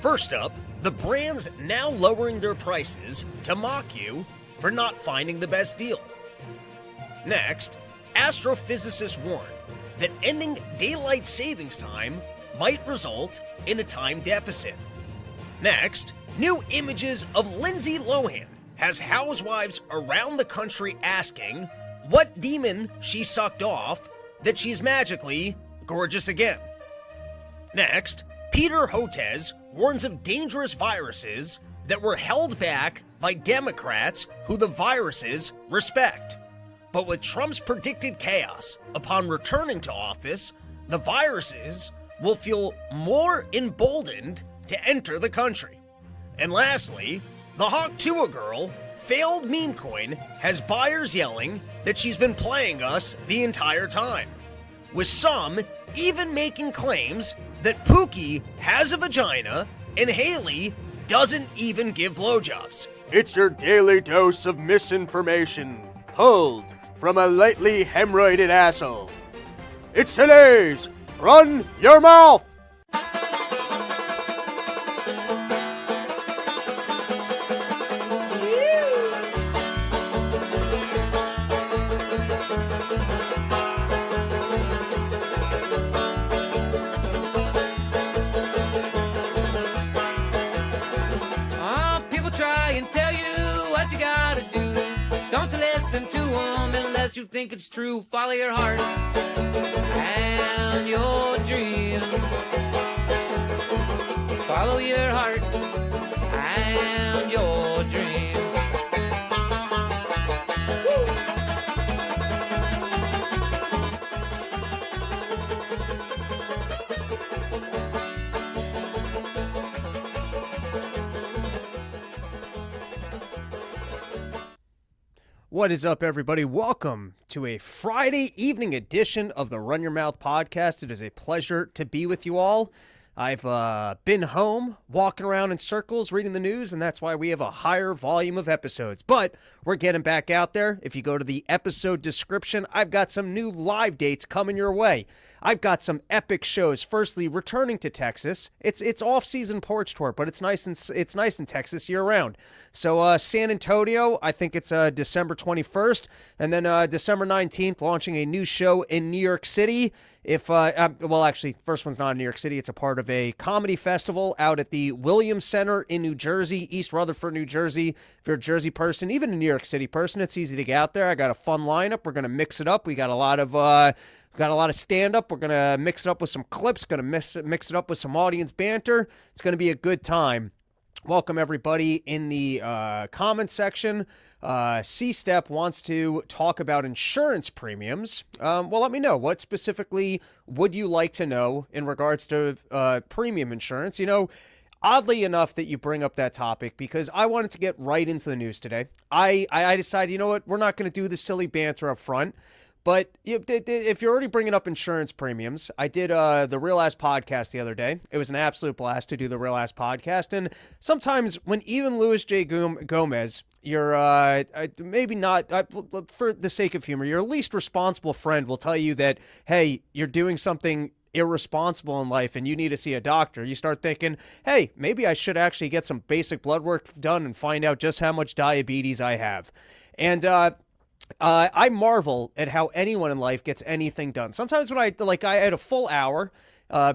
First up, the brands now lowering their prices to mock you for not finding the best deal. Next, astrophysicists warn that ending daylight savings time might result in a time deficit. Next, new images of Lindsay Lohan has housewives around the country asking what demon she sucked off that she's magically gorgeous again. Next, Peter Hotez warns of dangerous viruses that were held back by Democrats who the viruses respect. But with Trump's predicted chaos upon returning to office, the viruses will feel more emboldened to enter the country. And lastly, the Hawk Tuah girl, failed meme coin, has buyers yelling that she's been playing us the entire time, with some even making claims that Pookie has a vagina and Haley doesn't even give blowjobs. It's your daily dose of misinformation, pulled from a lightly hemorrhoided asshole. It's today's Run Your Mouth! Listen to them unless you think it's true. Follow your heart and your dreams. Follow your heart and your dreams. Woo! What is up, everybody? Welcome to a Friday evening edition of the Run Your Mouth podcast. It is a pleasure to be with you all. I've been home, walking around in circles, reading the news, and that's why we have a higher volume of episodes. But we're getting back out there. If you go to the episode description, I've got some new live dates coming your way. I've got some epic shows. Firstly, returning to Texas. It's off-season porch tour, but it's nice in Texas year-round. So San Antonio, I think it's December 21st, and then December 19th, launching a new show in New York City. Well, actually, first one's not in New York City. It's a part of a comedy festival out at the Williams Center in New Jersey, East Rutherford, New Jersey. If you're a Jersey person, even a New York City person, it's easy to get out there. I got a fun lineup. We're gonna mix it up. We got a lot of stand-up. We're gonna mix it up with some clips. Gonna mix it up with some audience banter. It's gonna be a good time. Welcome everybody in the comment section. C-Step wants to talk about insurance premiums. Well, let me know. What specifically would you like to know in regards to premium insurance? You know, oddly enough that you bring up that topic, because I wanted to get right into the news today. I decided, you know what, we're not going to do the silly banter up front. But if you're already bringing up insurance premiums, I did the Real Ass podcast the other day. It was an absolute blast to do the Real Ass podcast. And sometimes when even Louis J. Gomez, your maybe not, for the sake of humor, your least responsible friend will tell you that, hey, you're doing something irresponsible in life and you need to see a doctor. You start thinking, hey, maybe I should actually get some basic blood work done and find out just how much diabetes I have. And I marvel at how anyone in life gets anything done. Sometimes when I had a full hour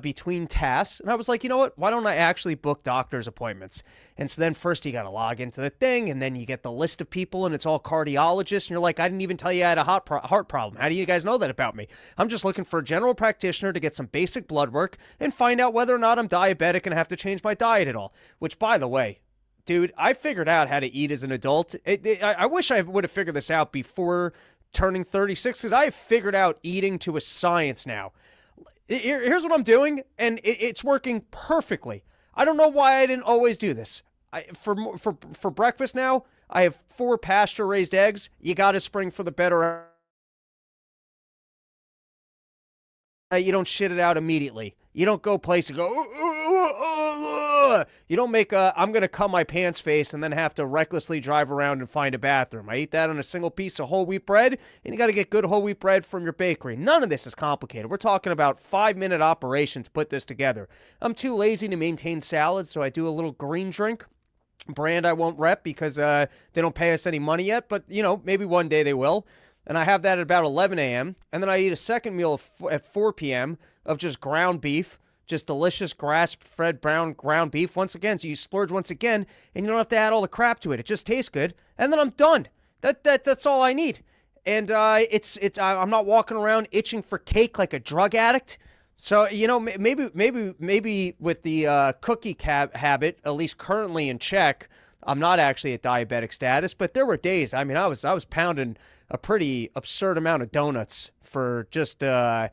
between tasks, and I was like, you know what? Why don't I actually book doctor's appointments? And so then first you got to log into the thing, and then you get the list of people, and it's all cardiologists, and you're like, I didn't even tell you I had a heart problem. How do you guys know that about me? I'm just looking for a general practitioner to get some basic blood work and find out whether or not I'm diabetic and have to change my diet at all. Which, by the way, dude, I figured out how to eat as an adult. I wish I would have figured this out before turning 36, because I have figured out eating to a science now. Here's what I'm doing, and it's working perfectly. I don't know why I didn't always do this. For breakfast now, I have 4 pasture-raised eggs. You got to spring for the better. You don't shit it out immediately. You don't go place and go, you don't make a, I'm going to cum my pants face and then have to recklessly drive around and find a bathroom. I eat that on a single piece of whole wheat bread, and you got to get good whole wheat bread from your bakery. None of this is complicated. We're talking about 5-minute operation to put this together. I'm too lazy to maintain salads, so I do a little green drink. Brand I won't rep because they don't pay us any money yet, but, maybe one day they will. And I have that at about 11 a.m., and then I eat a second meal at 4 p.m. of just ground beef, just delicious grass-fed brown ground beef. Once again, so you splurge once again, and you don't have to add all the crap to it. It just tastes good, and then I'm done. That's all I need. And I'm not walking around itching for cake like a drug addict. So, maybe with the cookie habit, at least currently in check, I'm not actually at diabetic status, but there were days, I was pounding a pretty absurd amount of donuts for just, that's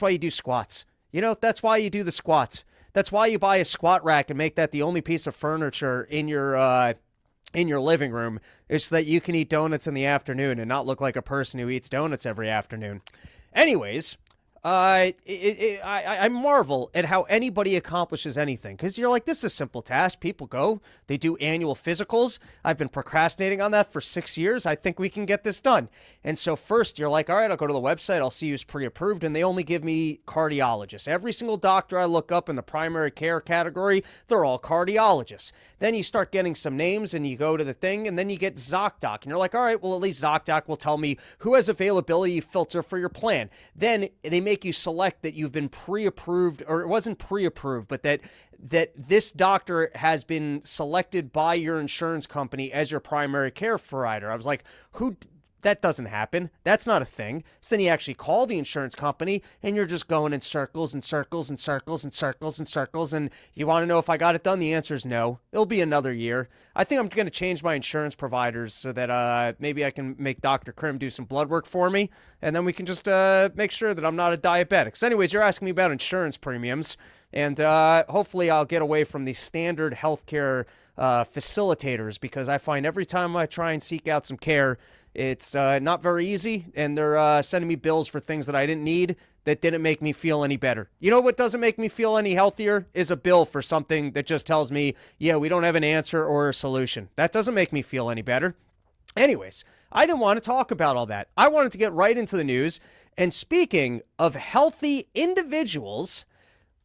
why you do squats. That's why you do the squats. That's why you buy a squat rack and make that the only piece of furniture in your living room, is so that you can eat donuts in the afternoon and not look like a person who eats donuts every afternoon. Anyways, I marvel at how anybody accomplishes anything, because you're like, this is a simple task. People go, they do annual physicals. I've been procrastinating on that for 6 years. I think we can get this done. And so first you're like, all right, I'll go to the website. I'll see who's pre-approved. And they only give me cardiologists. Every single doctor I look up in the primary care category, they're all cardiologists. Then you start getting some names and you go to the thing, and then you get ZocDoc. And you're like, all right, well, at least ZocDoc will tell me who has availability filter for your plan. Then they make you select that you've been pre-approved, or it wasn't pre-approved, but that this doctor has been selected by your insurance company as your primary care provider. I was like, that doesn't happen. That's not a thing. So then you actually call the insurance company, and you're just going in circles and circles and circles and circles and circles. And you want to know if I got it done? The answer is no. It'll be another year. I think I'm going to change my insurance providers so that maybe I can make Dr. Krim do some blood work for me, and then we can just make sure that I'm not a diabetic. So anyways, you're asking me about insurance premiums, and hopefully I'll get away from the standard healthcare facilitators, because I find every time I try and seek out some care, it's not very easy, and they're sending me bills for things that I didn't need, that didn't make me feel any better. You know what doesn't make me feel any healthier? Is a bill for something that just tells me, yeah, we don't have an answer or a solution. That doesn't make me feel any better. Anyways, I didn't want to talk about all that. I wanted to get right into the news. And speaking of healthy individuals,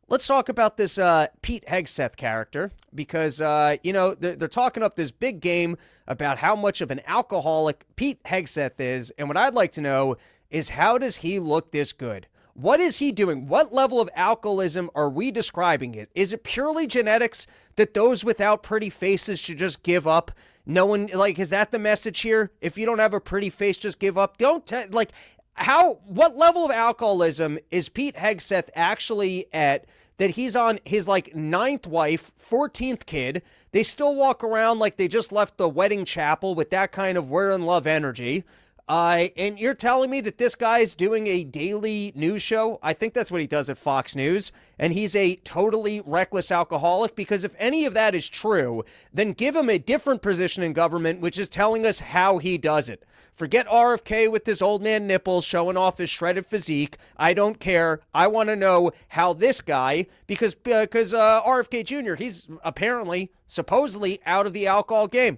let's talk about this Pete Hegseth character, because, they're talking up this big game about how much of an alcoholic Pete Hegseth is. And what I'd like to know is, how does he look this good? What is he doing? What level of alcoholism are we describing it? Is it purely genetics that those without pretty faces should just give up? No one, is that the message here? If you don't have a pretty face, just give up. What level of alcoholism is Pete Hegseth actually at, that he's on his 9th wife, 14th kid? They still walk around like they just left the wedding chapel with that kind of we're in love energy. And you're telling me that this guy's doing a daily news show? I think that's what he does at Fox News. And he's a totally reckless alcoholic, because if any of that is true, then give him a different position in government, which is telling us how he does it. Forget RFK with his old man nipples showing off his shredded physique. I don't care. I want to know how this guy, because RFK Jr., he's apparently, supposedly out of the alcohol game.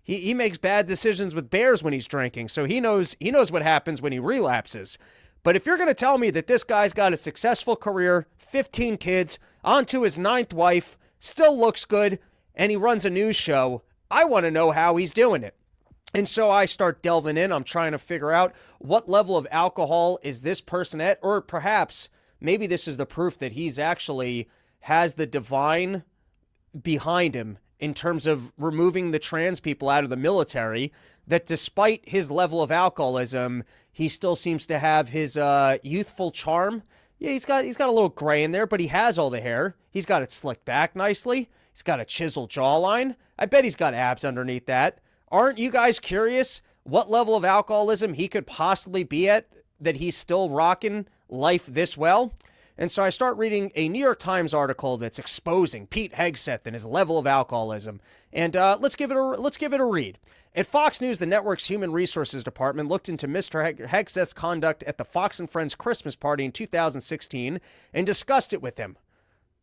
He makes bad decisions with bears when he's drinking, so he knows what happens when he relapses. But if you're going to tell me that this guy's got a successful career, 15 kids, onto his 9th wife, still looks good, and he runs a news show, I want to know how he's doing it. And so I start delving in. I'm trying to figure out what level of alcohol is this person at, or perhaps maybe this is the proof that he's actually has the divine behind him in terms of removing the trans people out of the military, that despite his level of alcoholism, he still seems to have his youthful charm. Yeah, he's got a little gray in there, but he has all the hair. He's got it slicked back nicely. He's got a chiseled jawline. I bet he's got abs underneath that. Aren't you guys curious what level of alcoholism he could possibly be at, that he's still rocking life this well? And so I start reading a New York Times article that's exposing Pete Hegseth and his level of alcoholism. And let's give it a read. At Fox News, the network's Human Resources Department looked into Mr. Hegseth's conduct at the Fox and Friends Christmas party in 2016 and discussed it with him.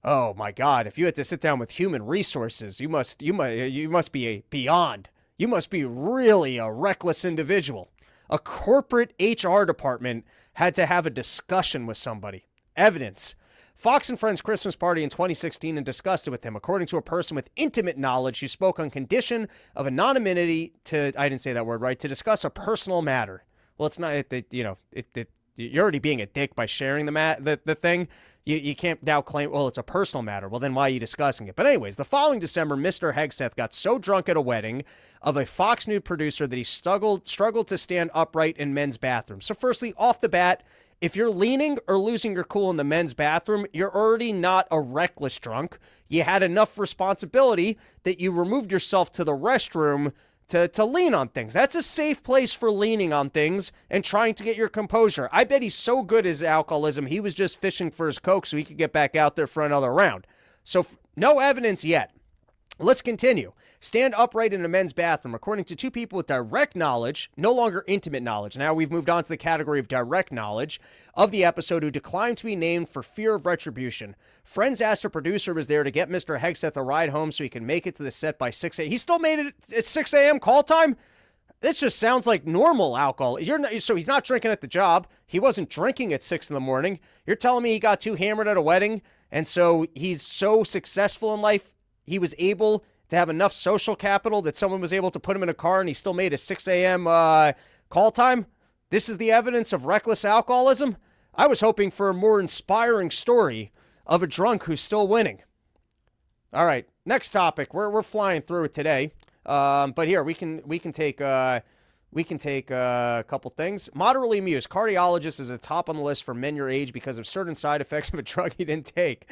Oh my God! If you had to sit down with Human Resources, you must be beyond. You must be really a reckless individual. A corporate HR department had to have a discussion with somebody. Evidence. Fox and Friends Christmas party in 2016 and discussed it with him, according to a person with intimate knowledge who spoke on condition of anonymity to, I didn't say that word right, to discuss a personal matter. Well, it's not, you're already being a dick by sharing the thing. You can't now claim, well, it's a personal matter. Well, then why are you discussing it? But anyways, the following December, Mr. Hegseth got so drunk at a wedding of a Fox News producer that he struggled to stand upright in men's bathrooms. So firstly, off the bat, if you're leaning or losing your cool in the men's bathroom, you're already not a reckless drunk. You had enough responsibility that you removed yourself to the restroom to lean on things. That's a safe place for leaning on things and trying to get your composure. I bet he's so good at his alcoholism, he was just fishing for his Coke so he could get back out there for another round. So no evidence yet. Let's continue. Stand upright in a men's bathroom. According to two people with direct knowledge, no longer intimate knowledge. Now we've moved on to the category of direct knowledge of the episode who declined to be named for fear of retribution. Friends asked a producer who was there to get Mr. Hegseth a ride home so he can make it to the set by 6 a.m. He still made it at 6 a.m. call time? This just sounds like normal alcohol. So he's not drinking at the job. He wasn't drinking at 6 in the morning. You're telling me he got too hammered at a wedding, and so he's so successful in life, he was able to have enough social capital that someone was able to put him in a car and he still made a 6 a.m. Call time? This is the evidence of reckless alcoholism? I was hoping for a more inspiring story of a drunk who's still winning. All right, next topic. We're flying through it today. But here, we can take a couple things. Moderately amused. Cardiologist is a top on the list for men your age because of certain side effects of a drug he didn't take.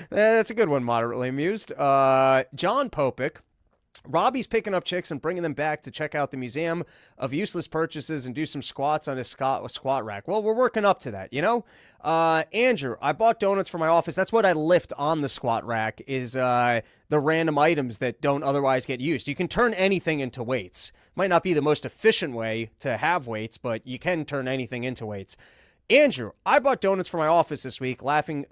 That's a good one, moderately amused. John Popick. Robbie's picking up chicks and bringing them back to check out the museum of useless purchases and do some squats on his squat rack. Well, we're working up to that, you know? Andrew, I bought donuts for my office. That's what I lift on the squat rack is the random items that don't otherwise get used. You can turn anything into weights. Might not be the most efficient way to have weights, but you can turn anything into weights. Andrew, I bought donuts for my office this week, laughing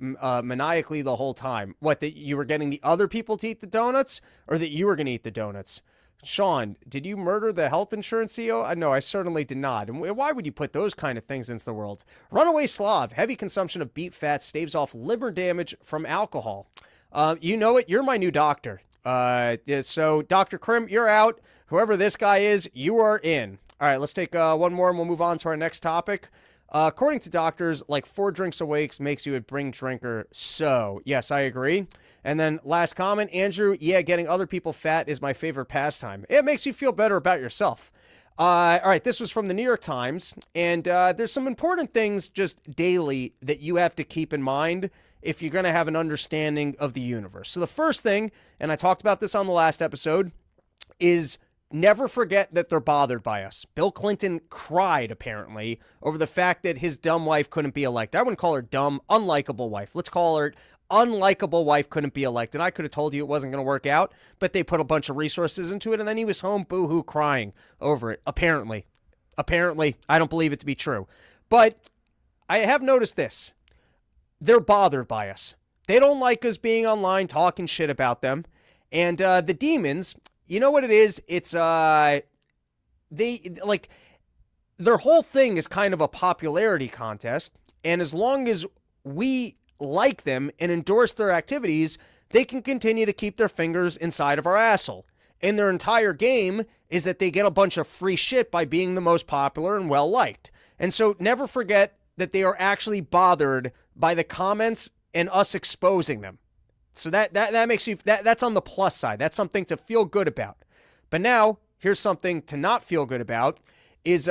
maniacally the whole time. What, that you were getting the other people to eat the donuts, or that you were going to eat the donuts? Sean, did you murder the health insurance CEO? No, I certainly did not. And why would you put those kind of things into the world? Runaway Slav, heavy consumption of beet fat staves off liver damage from alcohol. You know it, you're my new doctor. So, Dr. Krim, you're out. Whoever this guy is, you are in. All right, let's take one more and we'll move on to our next topic. According to doctors, like 4 drinks a week makes you a bring drinker. So, yes, I agree. And then last comment, Andrew, yeah, getting other people fat is my favorite pastime. It makes you feel better about yourself. All right, this was from the New York Times, and there's some important things just daily that you have to keep in mind if you're going to have an understanding of the universe. So the first thing, and I talked about this on the last episode, is never forget that they're bothered by us. Bill Clinton cried, apparently, over the fact that his dumb wife couldn't be elected. I wouldn't call her dumb, unlikable wife. Let's call her unlikable wife couldn't be elected. I could have told you it wasn't going to work out, but they put a bunch of resources into it, and then he was home boo-hoo crying over it, apparently. Apparently, I don't believe it to be true. But I have noticed this. They're bothered by us. They don't like us being online talking shit about them. And the demons, you know what it is? It's, their whole thing is kind of a popularity contest. And as long as we like them and endorse their activities, they can continue to keep their fingers inside of our asshole. And their entire game is that they get a bunch of free shit by being the most popular and well-liked. And so never forget that they are actually bothered by the comments and us exposing them. So that makes you, that's on the plus side. That's something to feel good about. But now, here's something to not feel good about, is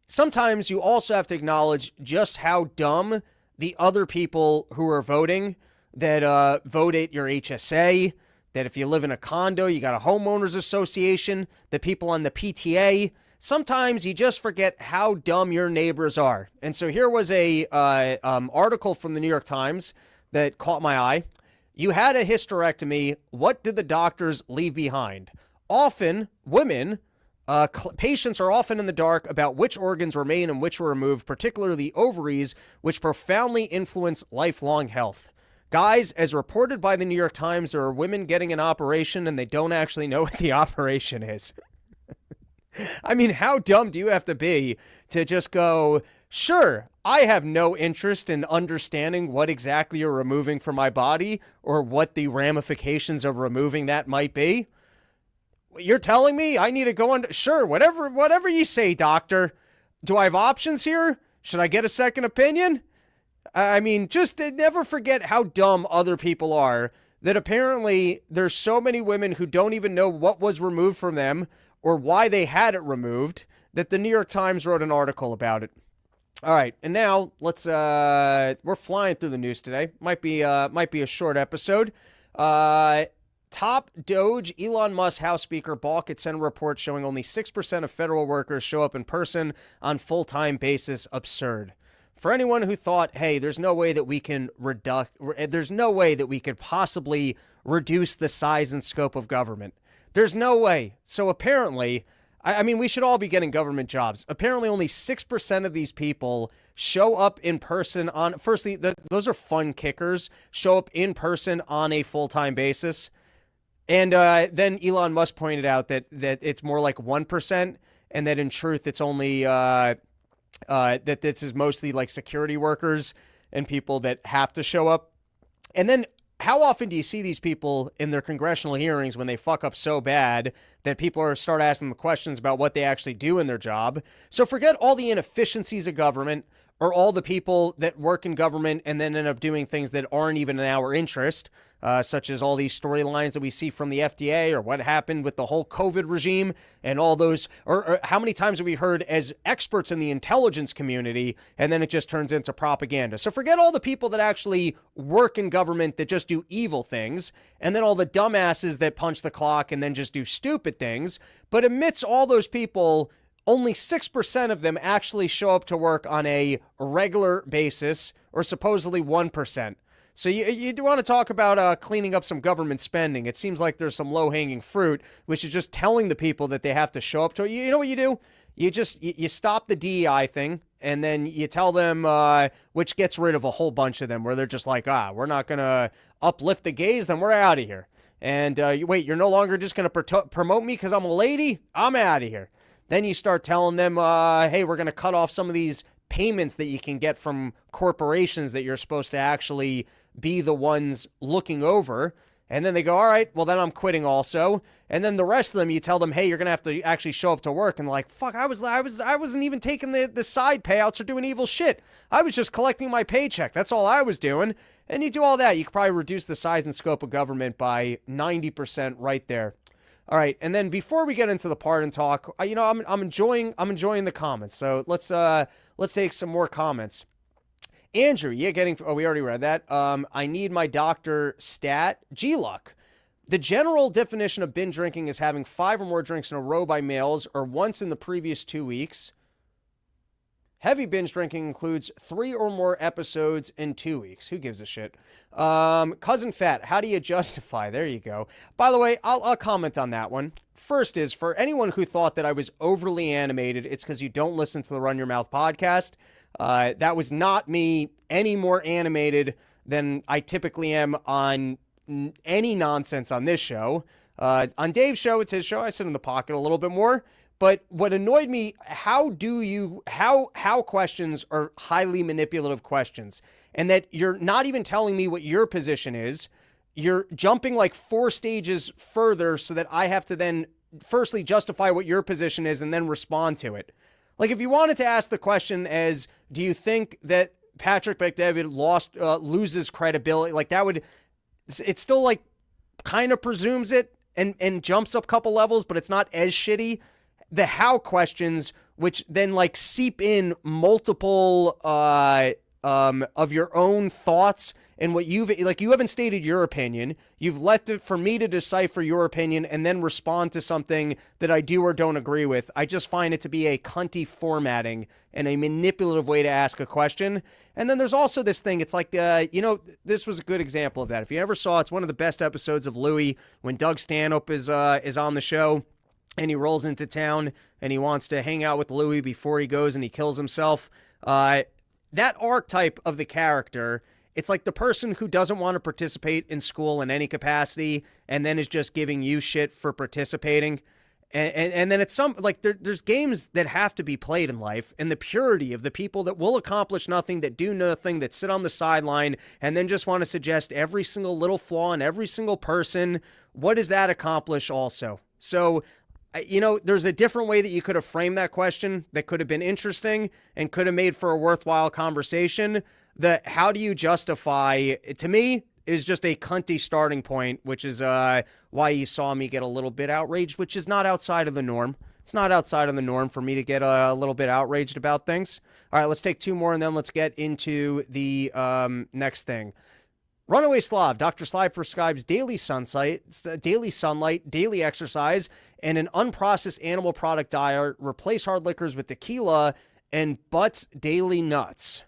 sometimes you also have to acknowledge just how dumb the other people who are voting that vote at your HSA, that if you live in a condo, you got a homeowners association, the people on the PTA, sometimes you just forget how dumb your neighbors are. And so here was a article from the New York Times that caught my eye. You had a hysterectomy. What did the doctors leave behind? Often, women, patients are often in the dark about which organs remain and which were removed, particularly ovaries, which profoundly influence lifelong health. Guys, as reported by the New York Times, there are women getting an operation and they don't actually know what the operation is. I mean, how dumb do you have to be to just go, sure, I have no interest in understanding what exactly you're removing from my body or what the ramifications of removing that might be. You're telling me I need to go on? Sure, whatever you say, doctor. Do I have options here? Should I get a second opinion? I mean, just never forget how dumb other people are, that apparently there's so many women who don't even know what was removed from them or why they had it removed, that the New York Times wrote an article about it. All right, and now let's we're flying through the news today. Might be a short episode. Top Doge Elon Musk House Speaker balk at Senate report showing only 6% of federal workers show up in person on full-time basis. Absurd. For anyone who thought, hey, there's no way that we can there's no way that we could possibly reduce the size and scope of government. There's no way. So apparently, I mean, we should all be getting government jobs. Apparently, only 6% of these people show up in person on, firstly, those are fun kickers, show up in person on a full-time basis. And then Elon Musk pointed out that it's more like 1%, and that in truth, it's only, that this is mostly like security workers and people that have to show up. And then how often do you see these people in their congressional hearings when they fuck up so bad that people start asking them questions about what they actually do in their job? So forget all the inefficiencies of government or all the people that work in government and then end up doing things that aren't even in our interest, such as all these storylines that we see from the FDA or what happened with the whole COVID regime and all those, or how many times have we heard as experts in the intelligence community and then it just turns into propaganda. So forget all the people that actually work in government that just do evil things, and then all the dumbasses that punch the clock and then just do stupid things. But amidst all those people, only 6% of them actually show up to work on a regular basis, or supposedly 1%. So you do want to talk about cleaning up some government spending. It seems like there's some low-hanging fruit, which is just telling the people that they have to show up to it. You know what you do? You stop the DEI thing, and then you tell them, which gets rid of a whole bunch of them, where they're just like, we're not going to uplift the gays, then we're out of here. And wait, you're no longer just going to promote me because I'm a lady? I'm out of here. Then you start telling them, hey, we're going to cut off some of these payments that you can get from corporations that you're supposed to actually be the ones looking over. And then they go, all right, well, then I'm quitting also. And then the rest of them, you tell them, hey, you're going to have to actually show up to work. And like, fuck, I wasn't even taking the side payouts or doing evil shit. I was just collecting my paycheck. That's all I was doing. And you do all that, you could probably reduce the size and scope of government by 90% right there. All right, and then before we get into the pardon talk, I'm enjoying the comments. So let's take some more comments. Andrew, we already read that. I need my doctor stat. G-Luck. The general definition of binge drinking is having 5 or more drinks in a row by males or once in the previous 2 weeks. Heavy binge drinking includes 3 or more episodes in 2 weeks. Who gives a shit? Cousin Fat, how do you justify? There you go. By the way, I'll comment on that one. First is, for anyone who thought that I was overly animated, it's because you don't listen to the Run Your Mouth podcast. That was not me any more animated than I typically am on any nonsense on this show. On Dave's show, it's his show. I sit in the pocket a little bit more. But what annoyed me, how questions are highly manipulative questions, and that you're not even telling me what your position is. You're jumping like 4 stages further so that I have to then firstly justify what your position is and then respond to it. Like if you wanted to ask the question as, do you think that Patrick Bet-David loses credibility? Like that would, it still like kind of presumes it and jumps up a couple levels, but it's not as shitty. The how questions, which then like seep in multiple of your own thoughts and what you haven't stated your opinion. You've left it for me to decipher your opinion and then respond to something that I do or don't agree with. I just find it to be a cunty formatting and a manipulative way to ask a question. And then there's also this thing. It's like, this was a good example of that. If you ever saw, it's one of the best episodes of Louie when Doug Stanhope is on the show and he rolls into town and he wants to hang out with Louie before he goes and he kills himself. That archetype of the character, it's like the person who doesn't want to participate in school in any capacity and then is just giving you shit for participating. And then it's there's games that have to be played in life, and the purity of the people that will accomplish nothing, that do nothing, that sit on the sideline and then just want to suggest every single little flaw in every single person. What does that accomplish also? So, there's a different way that you could have framed that question that could have been interesting and could have made for a worthwhile conversation. How do you justify, to me, is just a cunty starting point, which is why you saw me get a little bit outraged, which is not outside of the norm. It's not outside of the norm for me to get a little bit outraged about things. All right, let's take two more and then let's get into the next thing. Runaway Slav, Dr. Slav prescribes daily sunlight, daily exercise, and an unprocessed animal product diet. Replace hard liquors with tequila and butts daily nuts.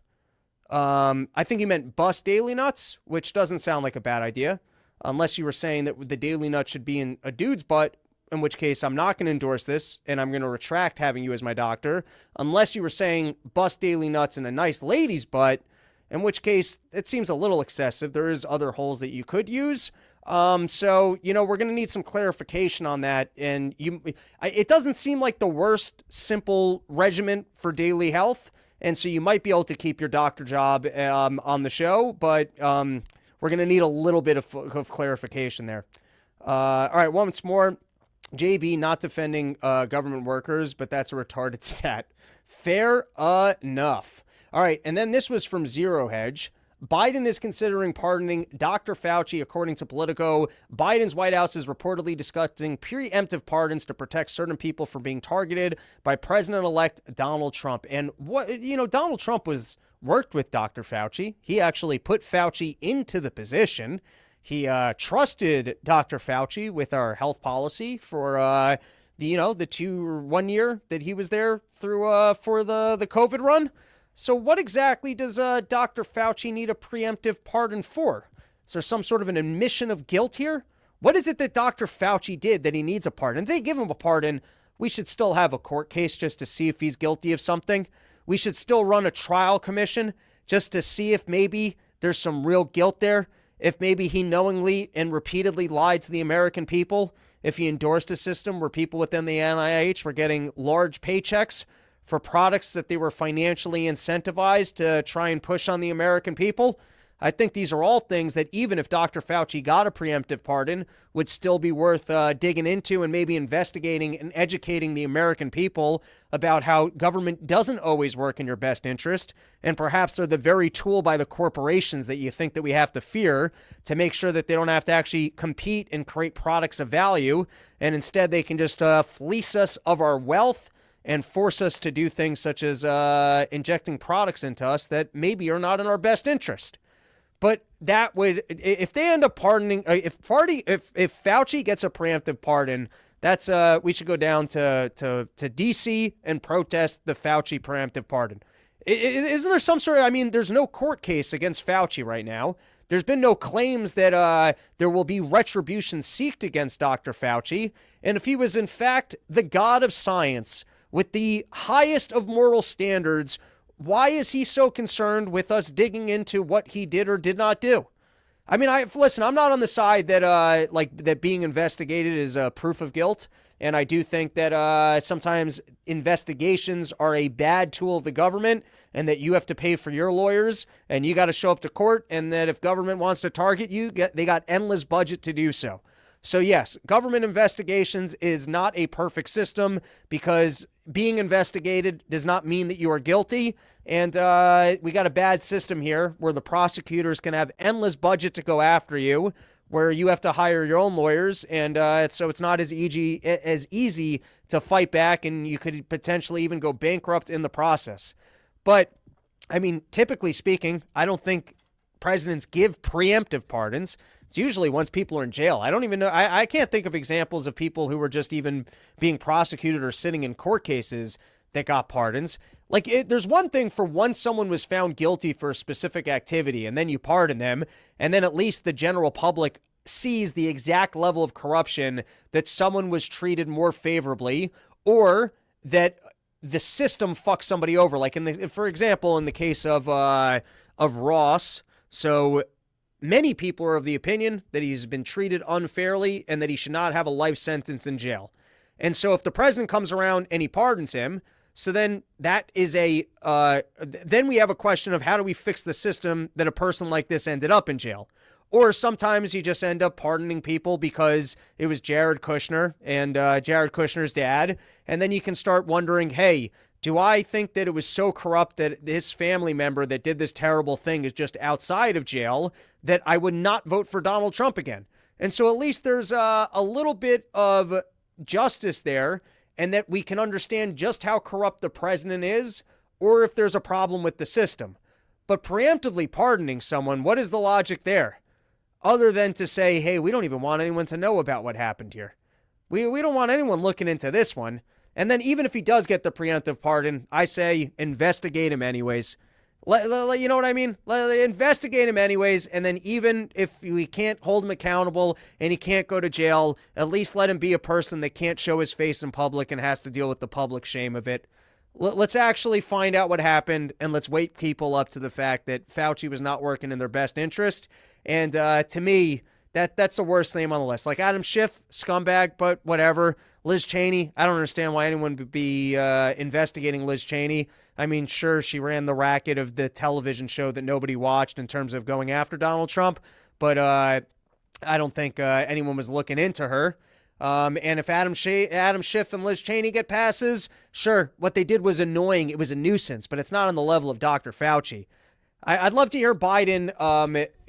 I think he meant bust daily nuts, which doesn't sound like a bad idea, unless you were saying that the daily nut should be in a dude's butt, in which case I'm not going to endorse this, and I'm going to retract having you as my doctor, unless you were saying bust daily nuts in a nice lady's butt, in which case it seems a little excessive. There is other holes that you could use. So, we're going to need some clarification on that. And it doesn't seem like the worst simple regimen for daily health. And so you might be able to keep your doctor job on the show, but we're going to need a little bit of clarification there. All right, once more, JB not defending government workers, but that's a retarded stat. Fair enough. All right, and then this was from Zero Hedge. Biden is considering pardoning Dr. Fauci, according to Politico. Biden's White House is reportedly discussing preemptive pardons to protect certain people from being targeted by President-elect Donald Trump. And Donald Trump worked with Dr. Fauci. He actually put Fauci into the position. He trusted Dr. Fauci with our health policy for the 1 year that he was there through for the COVID run. So what exactly does Dr. Fauci need a preemptive pardon for? Is there some sort of an admission of guilt here? What is it that Dr. Fauci did that he needs a pardon? If they give him a pardon, we should still have a court case just to see if he's guilty of something. We should still run a trial commission just to see if maybe there's some real guilt there. If maybe he knowingly and repeatedly lied to the American people. If he endorsed a system where people within the NIH were getting large paychecks for products that they were financially incentivized to try and push on the American people. I think these are all things that even if Dr. Fauci got a preemptive pardon would still be worth digging into and maybe investigating and educating the American people about how government doesn't always work in your best interest. And perhaps they're the very tool by the corporations that you think that we have to fear to make sure that they don't have to actually compete and create products of value. And instead they can just fleece us of our wealth and force us to do things such as injecting products into us that maybe are not in our best interest. But that would, if they end up pardoning, if Fauci gets a preemptive pardon, that's we should go down to D.C. and protest the Fauci preemptive pardon. Isn't there some sort of, there's no court case against Fauci right now. There's been no claims that there will be retribution sought against Dr. Fauci. And if he was in fact the god of science, with the highest of moral standards, why is he so concerned with us digging into what he did or did not do? Listen, I'm not on the side that that being investigated is proof of guilt, and I do think that sometimes investigations are a bad tool of the government, and that you have to pay for your lawyers, and you got to show up to court, and that if government wants to target you, they got endless budget to do so. So yes, government investigations is not a perfect system because being investigated does not mean that you are guilty. And we got a bad system here where the prosecutors can have endless budget to go after you, where you have to hire your own lawyers. And so it's not as easy to fight back, and you could potentially even go bankrupt in the process. But I mean, typically speaking, I don't think presidents give preemptive pardons. It's usually once people are in jail. I don't even know. I can't think of examples of people who were just even being prosecuted or sitting in court cases that got pardons. Like, there's one thing for once someone was found guilty for a specific activity and then you pardon them, and then at least the general public sees the exact level of corruption that someone was treated more favorably, or that the system fucks somebody over. Like, for example, in the case of Ross, so many people are of the opinion that he's been treated unfairly and that he should not have a life sentence in jail. And so if the president comes around and he pardons him, so then that is then we have a question of how do we fix the system that a person like this ended up in jail? Or sometimes you just end up pardoning people because it was Jared Kushner and Jared Kushner's dad. And then you can start wondering, hey, do I think that it was so corrupt that this family member that did this terrible thing is just outside of jail that I would not vote for Donald Trump again? And so at least there's a little bit of justice there, and that we can understand just how corrupt the president is, or if there's a problem with the system. But preemptively pardoning someone, what is the logic there? Other than to say, hey, we don't even want anyone to know about what happened here. We don't want anyone looking into this one. And then even if he does get the preemptive pardon, I say investigate him anyways. You know what I mean? Investigate him anyways, and then even if we can't hold him accountable and he can't go to jail, at least let him be a person that can't show his face in public and has to deal with the public shame of it. Let's actually find out what happened, and let's wake people up to the fact that Fauci was not working in their best interest. And to me, that's the worst name on the list. Like Adam Schiff, scumbag, but whatever. Liz Cheney, I don't understand why anyone would be investigating Liz Cheney. I mean, sure, she ran the racket of the television show that nobody watched in terms of going after Donald Trump, but I don't think anyone was looking into her. And if Adam Schiff and Liz Cheney get passes, sure, what they did was annoying. It was a nuisance, but it's not on the level of Dr. Fauci. I'd love to hear Biden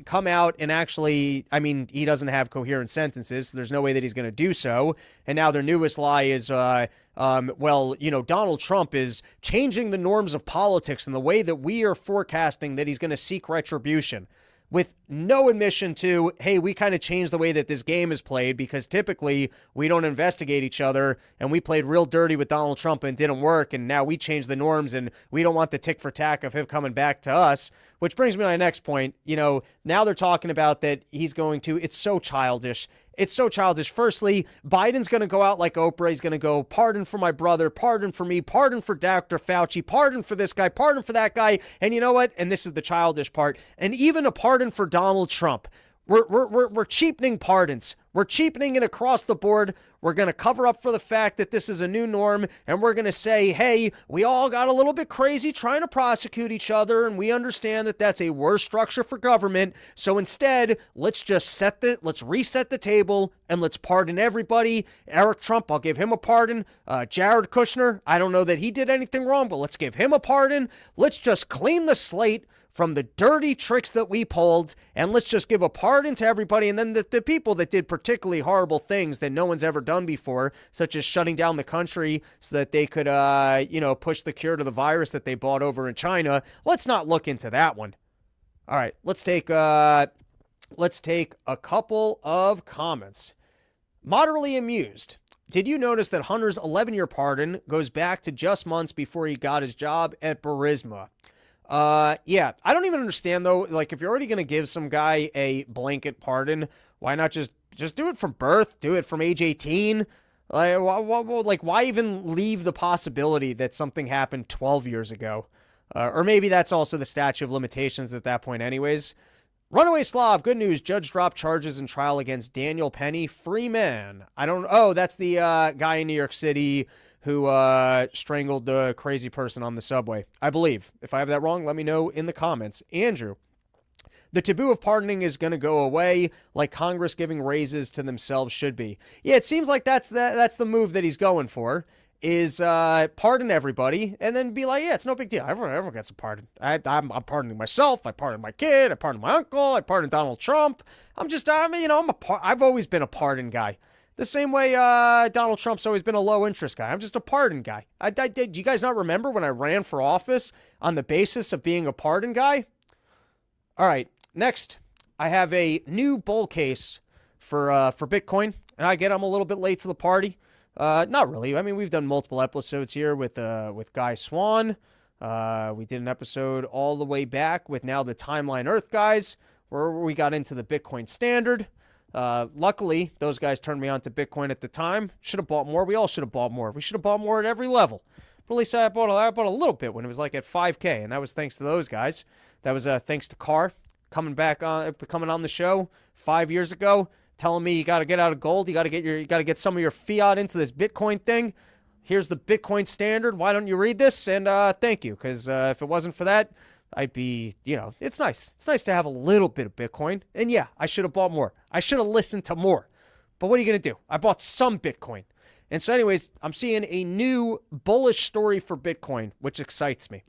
come out and actually, I mean, he doesn't have coherent sentences, so there's no way that he's going to do so. And now their newest lie is, well, you know, Donald Trump is changing the norms of politics in the way that we are forecasting that he's going to seek retribution, with no admission to, hey, we kind of changed the way that this game is played because typically we don't investigate each other, and we played real dirty with Donald Trump and it didn't work, and now we changed the norms and we don't want the tick for tack of him coming back to us. Which brings me to my next point. You know, now they're talking about that he's going to, it's so childish. It's so childish. Firstly, Biden's going to go out like Oprah. He's going to go, pardon for my brother, pardon for me, pardon for Dr. Fauci, pardon for this guy, pardon for that guy. And you know what? And this is the childish part. And even a pardon for Donald Trump. We're cheapening pardons. We're cheapening it across the board. We're going to cover up for the fact that this is a new norm, and we're going to say, hey, we all got a little bit crazy trying to prosecute each other, and we understand that that's a worse structure for government. So instead, let's reset the table, and let's pardon everybody. Eric Trump, I'll give him a pardon. Jared Kushner, I don't know that he did anything wrong, but let's give him a pardon. Let's just clean the slate from the dirty tricks that we pulled, and let's just give a pardon to everybody. And then the people that did particularly horrible things that no one's ever done before, such as shutting down the country so that they could, push the cure to the virus that they bought over in China, let's not look into that one. All right, let's take a couple of comments. Moderately amused. Did you notice that Hunter's 11-year pardon goes back to just months before he got his job at Burisma? Yeah, I don't even understand though. Like, if you're already going to give some guy a blanket pardon, why not just do it from birth? Do it from age 18? Why even leave the possibility that something happened 12 years ago? Or maybe that's also the statute of limitations at that point anyways. Runaway Slav, good news. Judge dropped charges in trial against Daniel Penny. Free man. That's the guy in New York City who strangled the crazy person on the subway, I believe. If I have that wrong, let me know in the comments. Andrew, the taboo of pardoning is going to go away, like Congress giving raises to themselves should be. Yeah, it seems like that's the move that he's going for, is pardon everybody and then be like, yeah, it's no big deal. Everyone gets a pardon. I'm pardoning myself. I pardoned my kid. I pardoned my uncle. I pardoned Donald Trump. I've always been a pardon guy. The same way Donald Trump's always been a low interest guy. I'm just a pardon guy. Do you guys not remember when I ran for office on the basis of being a pardon guy? All right, next, I have a new bull case for Bitcoin. And I get I'm a little bit late to the party. Not really. I mean, we've done multiple episodes here with Guy Swan. We did an episode all the way back with now the Timeline Earth guys, where we got into the Bitcoin standard. Luckily, those guys turned me on to Bitcoin at the time. Should have bought more. We all should have bought more. We should have bought more at every level. But at least I bought a little bit when it was like at 5K, and that was thanks to those guys. That was thanks to Carr coming on the show 5 years ago, telling me you got to get out of gold. You got to get some of your fiat into this Bitcoin thing. Here's the Bitcoin standard. Why don't you read this? And thank you, because if it wasn't for that, I'd be, it's nice. It's nice to have a little bit of Bitcoin. And yeah, I should have bought more. I should have listened to more. But what are you going to do? I bought some Bitcoin. And so anyways, I'm seeing a new bullish story for Bitcoin, which excites me.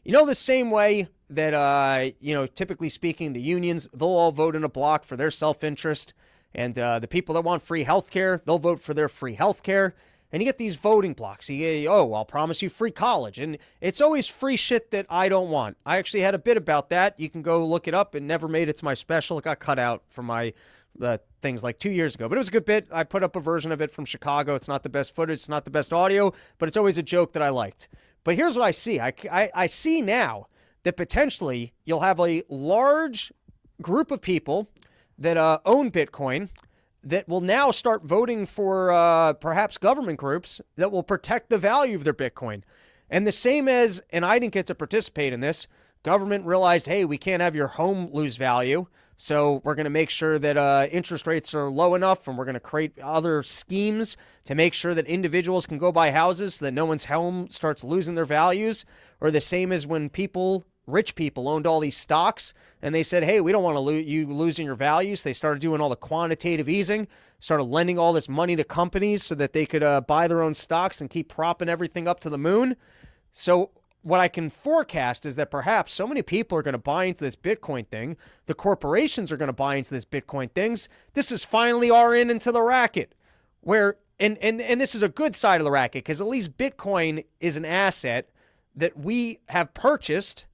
The same way that, typically speaking, the unions, they'll all vote in a block for their self-interest. And the people that want free healthcare, they'll vote for their free healthcare. And you get these voting blocks. I'll promise you free college. And it's always free shit that I don't want. I actually had a bit about that. You can go look it up. It never made it to my special. It got cut out from my things like 2 years ago. But it was a good bit. I put up a version of it from Chicago. It's not the best footage. It's not the best audio. But it's always a joke that I liked. But here's what I see. I see now that potentially you'll have a large group of people that own Bitcoin that will now start voting for perhaps government groups that will protect the value of their Bitcoin. And the same as, and I didn't get to participate in this, government realized, hey, we can't have your home lose value, so we're going to make sure that interest rates are low enough, and we're going to create other schemes to make sure that individuals can go buy houses so that no one's home starts losing their values. Or the same as when rich people owned all these stocks and they said, hey, we don't want to you losing your values. They started doing all the quantitative easing, started lending all this money to companies so that they could buy their own stocks and keep propping everything up to the moon. So what I can forecast is that perhaps so many people are going to buy into this Bitcoin thing. The corporations are going to buy into this Bitcoin things. This is finally our into the racket where, and this is a good side of the racket because at least Bitcoin is an asset that we have purchased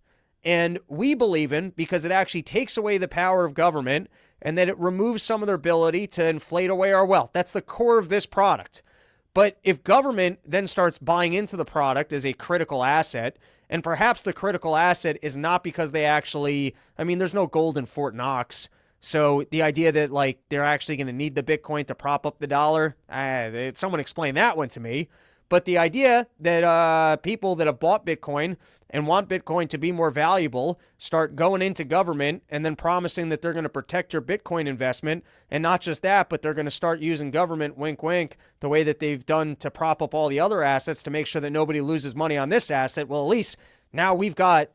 and we believe in because it actually takes away the power of government and that it removes some of their ability to inflate away our wealth. That's the core of this product. But if government then starts buying into the product as a critical asset, and perhaps the critical asset is not because they actually, there's no gold in Fort Knox. So the idea that they're actually going to need the Bitcoin to prop up the dollar, someone explain that one to me. But the idea that people that have bought Bitcoin and want Bitcoin to be more valuable start going into government and then promising that they're going to protect your Bitcoin investment. And not just that, but they're going to start using government, wink, wink, the way that they've done to prop up all the other assets to make sure that nobody loses money on this asset. Well, at least now we got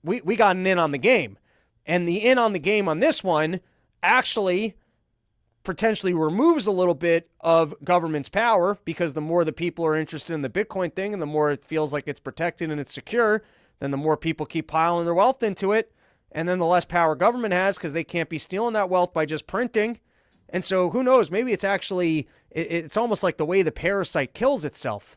an in on the game. And the in on the game on this one actually potentially removes a little bit of government's power because the more the people are interested in the Bitcoin thing and the more it feels like it's protected and it's secure, then the more people keep piling their wealth into it. And then the less power government has because they can't be stealing that wealth by just printing. And so who knows, maybe it's actually, it's almost like the way the parasite kills itself.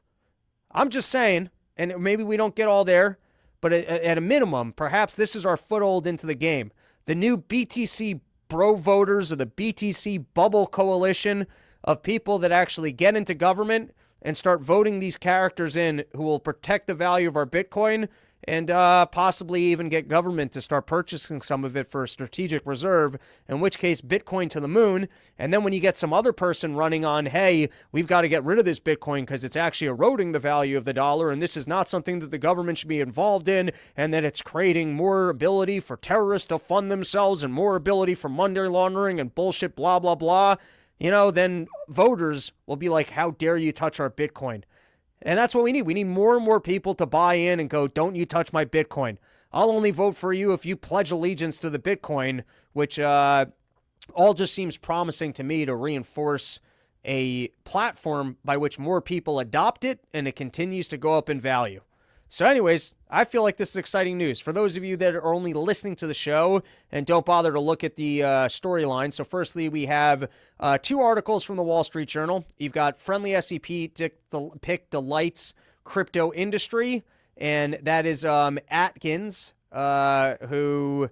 I'm just saying, and maybe we don't get all there, but at a minimum, perhaps this is our foothold into the game. The new BTC bro voters or the BTC bubble coalition of people that actually get into government and start voting these characters in who will protect the value of our Bitcoin and possibly even get government to start purchasing some of it for a strategic reserve, in which case Bitcoin to the moon. And then when you get some other person running on, hey, we've got to get rid of this Bitcoin because it's actually eroding the value of the dollar and this is not something that the government should be involved in and that it's creating more ability for terrorists to fund themselves and more ability for money laundering and bullshit, blah, blah, blah, then voters will be like, how dare you touch our Bitcoin? And that's what we need. We need more and more people to buy in and go, don't you touch my Bitcoin. I'll only vote for you if you pledge allegiance to the Bitcoin, which all just seems promising to me to reinforce a platform by which more people adopt it and it continues to go up in value. So anyways, I feel like this is exciting news. For those of you that are only listening to the show and don't bother to look at the storyline. So firstly, we have 2 articles from the Wall Street Journal. You've got Friendly SEP pick delights crypto industry, and that is Atkins, who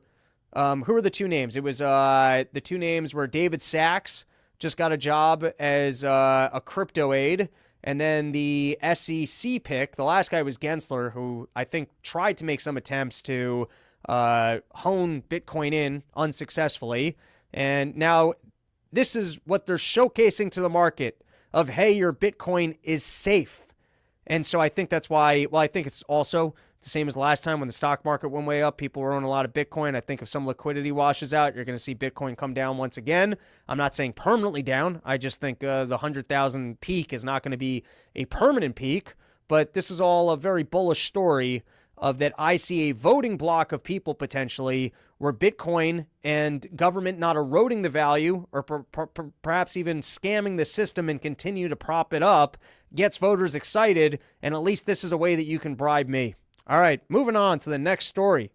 are the 2 names? It was the 2 names were David Sachs, just got a job as a crypto aide. And then the SEC pick, the last guy was Gensler, who I think tried to make some attempts to hone Bitcoin in unsuccessfully. And now this is what they're showcasing to the market of, hey, your Bitcoin is safe. And so I think that's why, well, I think it's also the same as last time when the stock market went way up. People were owning a lot of Bitcoin. I think if some liquidity washes out, you're going to see Bitcoin come down once again. I'm not saying permanently down. I just think the 100,000 peak is not going to be a permanent peak. But this is all a very bullish story of that I see a voting block of people potentially where Bitcoin and government not eroding the value or perhaps even scamming the system and continue to prop it up gets voters excited. And at least this is a way that you can bribe me. All right, moving on to the next story.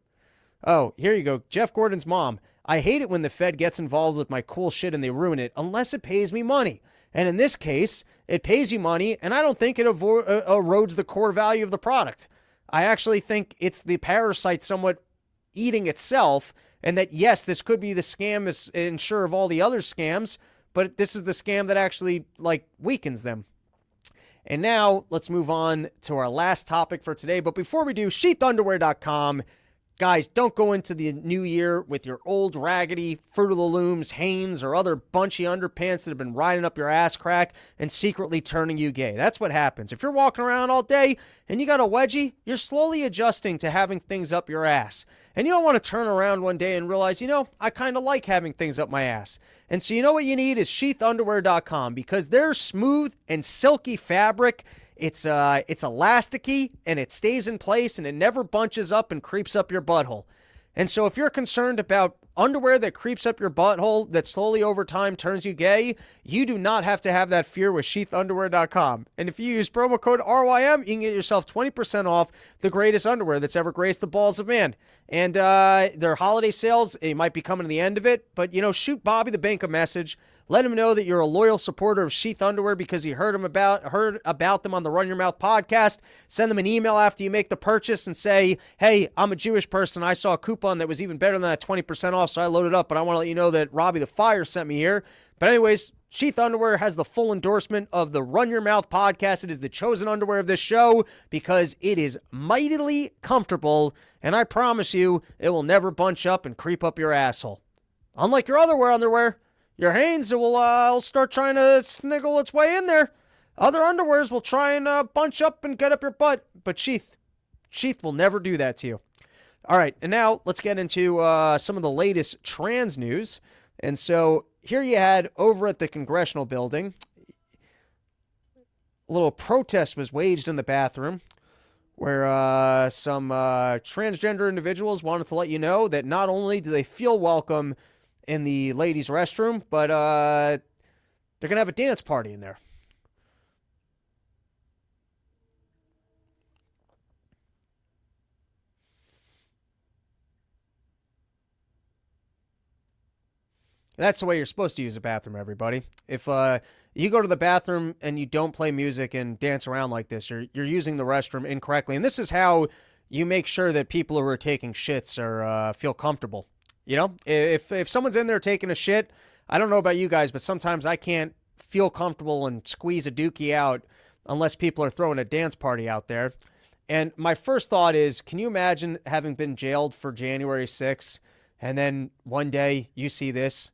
Oh, here you go. Jeff Gordon's mom. I hate it when the Fed gets involved with my cool shit and they ruin it, unless it pays me money. And in this case, it pays you money, and I don't think it erodes the core value of the product. I actually think it's the parasite somewhat eating itself, and that, yes, this could be the scam as ensure of all the other scams, but this is the scam that actually, weakens them. And now let's move on to our last topic for today. But before we do, sheathunderwear.com. Guys, don't go into the new year with your old raggedy Fruit of the Looms, Hanes, or other bunchy underpants that have been riding up your ass crack and secretly turning you gay. That's what happens. If you're walking around all day and you got a wedgie, you're slowly adjusting to having things up your ass. And you don't want to turn around one day and realize, I kind of like having things up my ass. And so you know what you need is sheathunderwear.com, because their smooth and silky fabric, it's elasticy and it stays in place and it never bunches up and creeps up your butthole. And so if you're concerned about underwear that creeps up your butthole that slowly over time turns you gay, you do not have to have that fear with sheathunderwear.com. And if you use promo code RYM, you can get yourself 20% off the greatest underwear that's ever graced the balls of man. And their holiday sales, it might be coming to the end of it, but shoot Bobby the Bank a message. Let him know that you're a loyal supporter of Sheath Underwear because you heard about them on the Run Your Mouth podcast. Send them an email after you make the purchase and say, hey, I'm a Jewish person. I saw a coupon that was even better than that 20% off, so I loaded up, but I want to let you know that Robbie the Fire sent me here. But anyways, Sheath Underwear has the full endorsement of the Run Your Mouth podcast. It is the chosen underwear of this show because it is mightily comfortable, and I promise you it will never bunch up and creep up your asshole. Unlike your other underwear, your Hanes will start trying to sniggle its way in there. Other underwears will try and bunch up and get up your butt, but Sheath will never do that to you. All right, and now let's get into some of the latest trans news. And so here you had over at the Congressional building, a little protest was waged in the bathroom where some transgender individuals wanted to let you know that not only do they feel welcome in the ladies' restroom, but they're going to have a dance party in there. That's the way you're supposed to use a bathroom, everybody. If you go to the bathroom and you don't play music and dance around like this, you're using the restroom incorrectly. And this is how you make sure that people who are taking shits are feel comfortable. If someone's in there taking a shit, I don't know about you guys, but sometimes I can't feel comfortable and squeeze a dookie out unless people are throwing a dance party out there. And my first thought is, can you imagine having been jailed for January 6th and then one day you see this?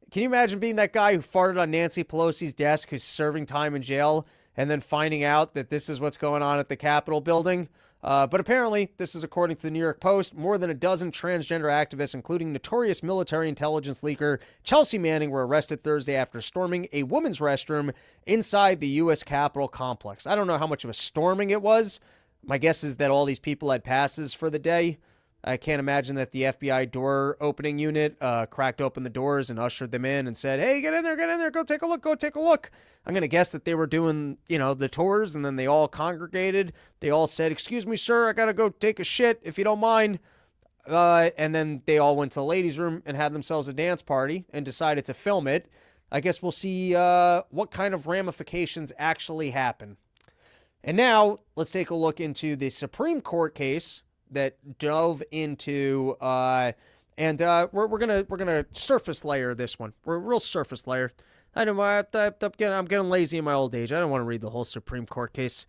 Can you imagine being that guy who farted on Nancy Pelosi's desk who's serving time in jail and then finding out that this is what's going on at the Capitol building? But apparently, this is according to the New York Post, more than a dozen transgender activists, including notorious military intelligence leaker Chelsea Manning, were arrested Thursday after storming a women's restroom inside the U.S. Capitol complex. I don't know how much of a storming it was. My guess is that all these people had passes for the day. I can't imagine that the FBI door opening unit cracked open the doors and ushered them in and said, hey, get in there, go take a look. I'm going to guess that they were doing, the tours, and then they all congregated. They all said, excuse me, sir, I got to go take a shit, if you don't mind. And then they all went to the ladies' room and had themselves a dance party and decided to film it. I guess we'll see what kind of ramifications actually happen. And now let's take a look into the Supreme Court case that dove into, we're gonna surface layer this one. We're a real surface layer. I'm getting lazy in my old age. I don't want to read the whole Supreme Court case.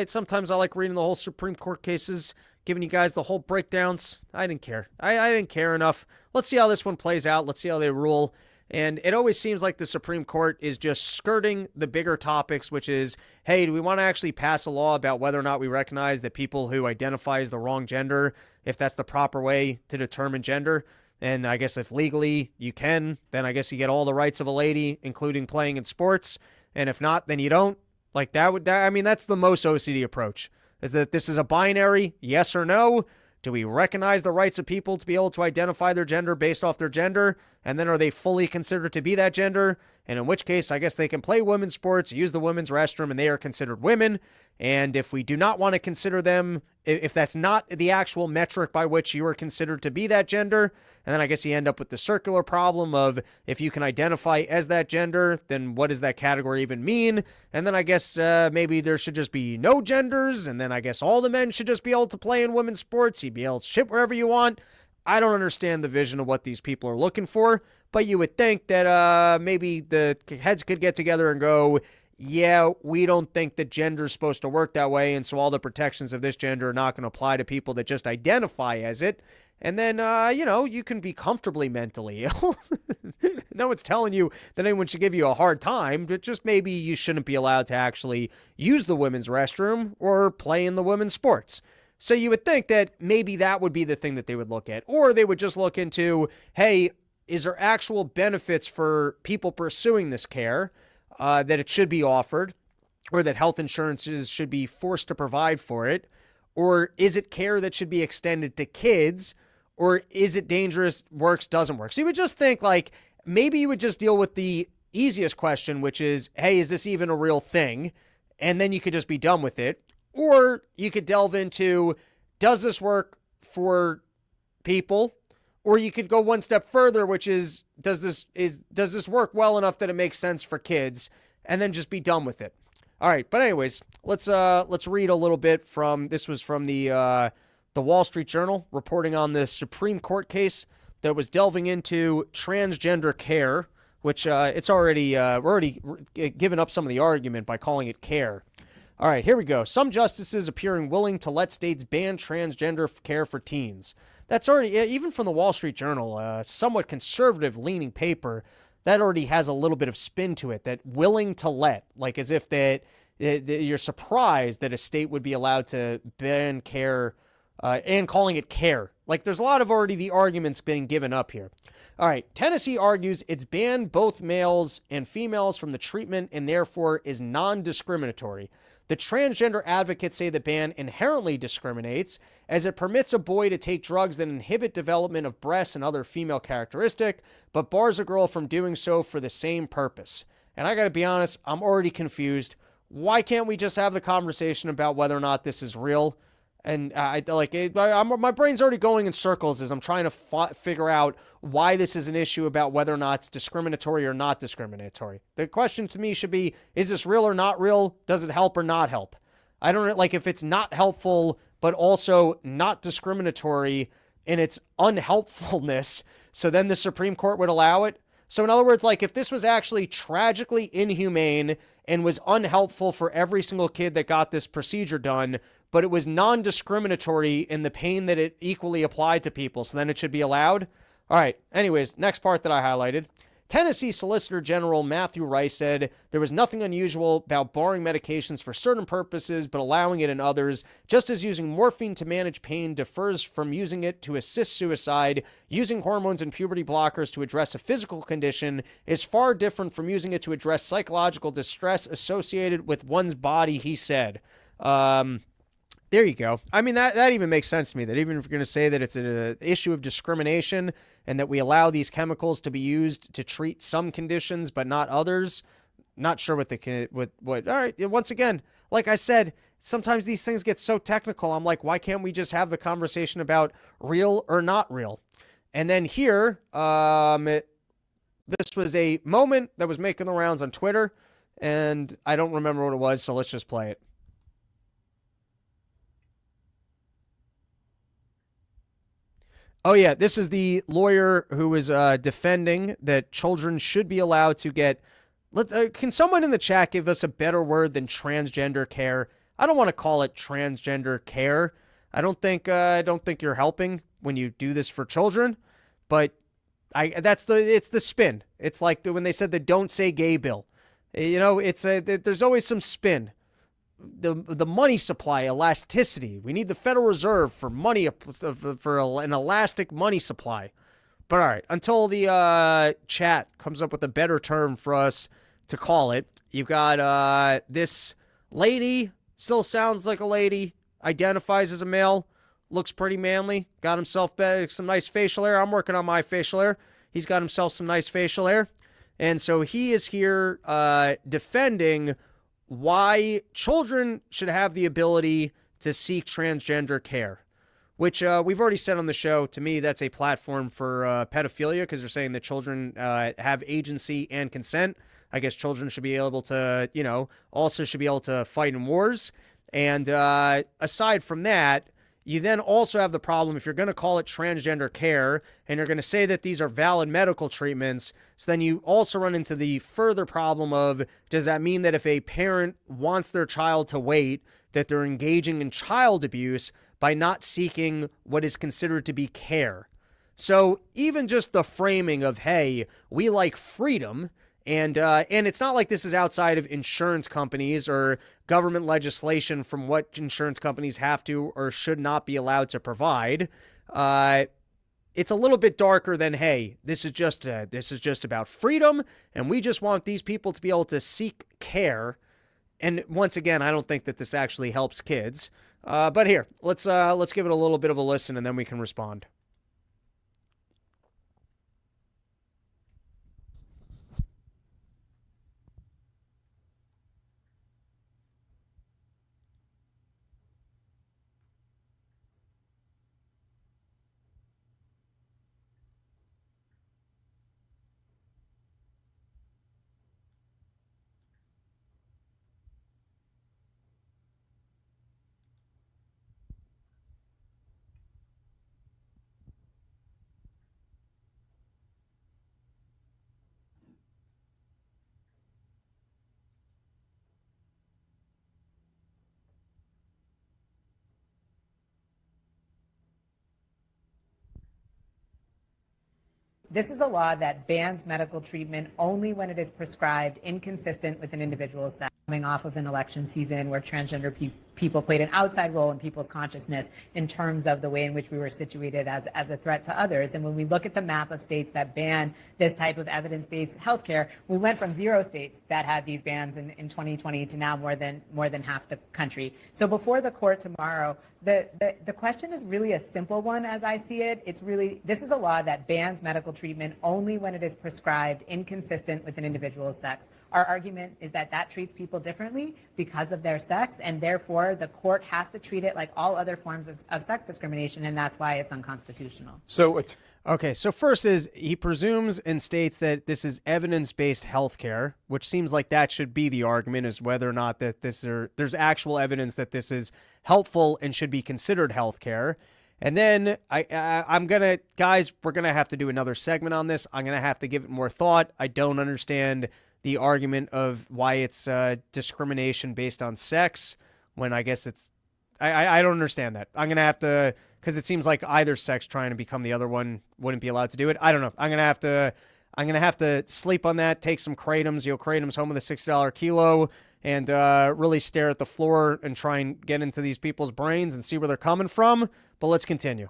Sometimes I like reading the whole Supreme Court cases, giving you guys the whole breakdowns. I didn't care. I didn't care enough. Let's see how this one plays out. Let's see how they rule. And it always seems like the Supreme Court is just skirting the bigger topics, which is, hey, do we want to actually pass a law about whether or not we recognize that people who identify as the wrong gender, if that's the proper way to determine gender? And I guess if legally you can, then I guess you get all the rights of a lady, including playing in sports. And if not, then you don't. Like that's the most OCD approach, is that this is a binary yes or no. Do we recognize the rights of people to be able to identify their gender based off their gender? And then are they fully considered to be that gender? And in which case, I guess they can play women's sports, use the women's restroom, and they are considered women. And if we do not want to consider them, if that's not the actual metric by which you are considered to be that gender, and then I guess you end up with the circular problem of if you can identify as that gender, then what does that category even mean? And then I guess maybe there should just be no genders, and then I guess all the men should just be able to play in women's sports. You'd be able to shit wherever you want. I don't understand the vision of what these people are looking for, but you would think that maybe the heads could get together and go, yeah, we don't think that gender is supposed to work that way, and so all the protections of this gender are not going to apply to people that just identify as it. And then, you can be comfortably mentally ill. No one's telling you that anyone should give you a hard time, but just maybe you shouldn't be allowed to actually use the women's restroom or play in the women's sports. So you would think that maybe that would be the thing that they would look at. Or they would just look into, hey, is there actual benefits for people pursuing this care, that it should be offered, or that health insurances should be forced to provide for it? Or is it care that should be extended to kids? Or is it dangerous, works, doesn't work? So you would just think like, maybe you would just deal with the easiest question, which is, hey, is this even a real thing? And then you could just be done with it. Or you could delve into, does this work for people? Or you could go one step further, which is, does this work well enough that it makes sense for kids? And then just be done with it. All right, but anyways, let's read a little bit from, this was from the Wall Street Journal, reporting on the Supreme Court case that was delving into transgender care, which we're already given up some of the argument by calling it care. All right, here we go. Some justices appearing willing to let states ban transgender care for teens. That's already, even from the Wall Street Journal, somewhat conservative-leaning paper, that already has a little bit of spin to it, that willing to let, like as if that you're surprised that a state would be allowed to ban care and calling it care. Like there's a lot of already the arguments being given up here. All right, Tennessee argues it's banned both males and females from the treatment and therefore is non-discriminatory. The transgender advocates say the ban inherently discriminates as it permits a boy to take drugs that inhibit development of breasts and other female characteristics, but bars a girl from doing so for the same purpose. And I got to be honest, I'm already confused. Why can't we just have the conversation about whether or not this is real? And my brain's already going in circles as I'm trying to figure out why this is an issue about whether or not it's discriminatory or not discriminatory. The question to me should be, is this real or not real? Does it help or not help? I don't like if it's not helpful, but also not discriminatory in its unhelpfulness. So then the Supreme Court would allow it. So in other words, like if this was actually tragically inhumane and was unhelpful for every single kid that got this procedure done, but it was non-discriminatory in the pain that it equally applied to people, so then it should be allowed? All right, anyways, next part that I highlighted. Tennessee Solicitor General Matthew Rice said there was nothing unusual about barring medications for certain purposes but allowing it in others, just as using morphine to manage pain differs from using it to assist suicide. Using hormones and puberty blockers to address a physical condition is far different from using it to address psychological distress associated with one's body, he said. There you go. I mean, that even makes sense to me, that even if you're going to say that it's an issue of discrimination and that we allow these chemicals to be used to treat some conditions but not others, not sure what all right, once again, like I said, sometimes these things get so technical. I'm like, why can't we just have the conversation about real or not real? And then here, this was a moment that was making the rounds on Twitter, and I don't remember what it was, so let's just play it. Oh, yeah, this is the lawyer who is defending that children should be allowed to get... can someone in the chat give us a better word than transgender care? I don't want to call it transgender care. I don't think you're helping when you do this for children, but it's the spin. It's like when they said the "Don't Say Gay" bill. You know, there's always some spin. The money supply, elasticity. We need the Federal Reserve for money, for an elastic money supply. But all right, until the chat comes up with a better term for us to call it, you've got this lady, still sounds like a lady, identifies as a male, looks pretty manly, got himself some nice facial hair. I'm working on my facial hair. He's got himself some nice facial hair. And so he is here defending why children should have the ability to seek transgender care, which we've already said on the show. To me, that's a platform for pedophilia, because they're saying that children have agency and consent. I guess children should be able to, also should be able to fight in wars. And aside from that, you then also have the problem, if you're going to call it transgender care and you're going to say that these are valid medical treatments, so then you also run into the further problem of, does that mean that if a parent wants their child to wait, that they're engaging in child abuse by not seeking what is considered to be care? So even just the framing of, hey, we like freedom, and it's not like this is outside of insurance companies or government legislation from what insurance companies have to or should not be allowed to provide. It's a little bit darker than, hey, this is just about freedom, and we just want these people to be able to seek care. And once again, I don't think that this actually helps kids. But here, let's give it a little bit of a listen, and then we can respond. This is a law that bans medical treatment only when it is prescribed inconsistent with an individual's sex. Coming off of an election season where transgender people played an outside role in people's consciousness in terms of the way in which we were situated as a threat to others. And when we look at the map of states that ban this type of evidence-based healthcare, we went from 0 states that had these bans in 2020 to now more than half the country. So before the court tomorrow, the question is really a simple one as I see it. It's really, this is a law that bans medical treatment only when it is prescribed inconsistent with an individual's sex. Our argument is that treats people differently because of their sex, and therefore the court has to treat it like all other forms of sex discrimination, and that's why it's unconstitutional. Okay, so first is he presumes and states that this is evidence-based healthcare, which seems like that should be the argument, is whether or not that there's actual evidence that this is helpful and should be considered healthcare. And then I'm gonna, guys, we're gonna have to do another segment on this. I'm gonna have to give it more thought. I don't understand the argument of why it's discrimination based on sex, when I guess it's, I don't understand that. I'm going to have to, because it seems like either sex trying to become the other one wouldn't be allowed to do it. I don't know. I'm going to have to sleep on that, take some Kratom's, Kratom's home with a $6 kilo, and really stare at the floor and try and get into these people's brains and see where they're coming from. But let's continue.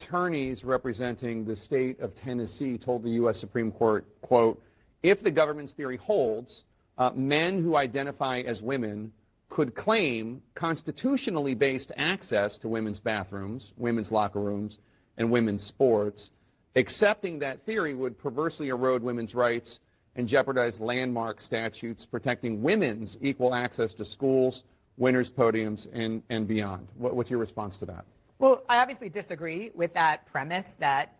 Attorneys representing the state of Tennessee told the U.S. Supreme Court, quote, if the government's theory holds, men who identify as women could claim constitutionally based access to women's bathrooms, women's locker rooms, and women's sports, accepting that theory would perversely erode women's rights and jeopardize landmark statutes protecting women's equal access to schools, winners' podiums, and beyond. What's your response to that? Well, I obviously disagree with that premise that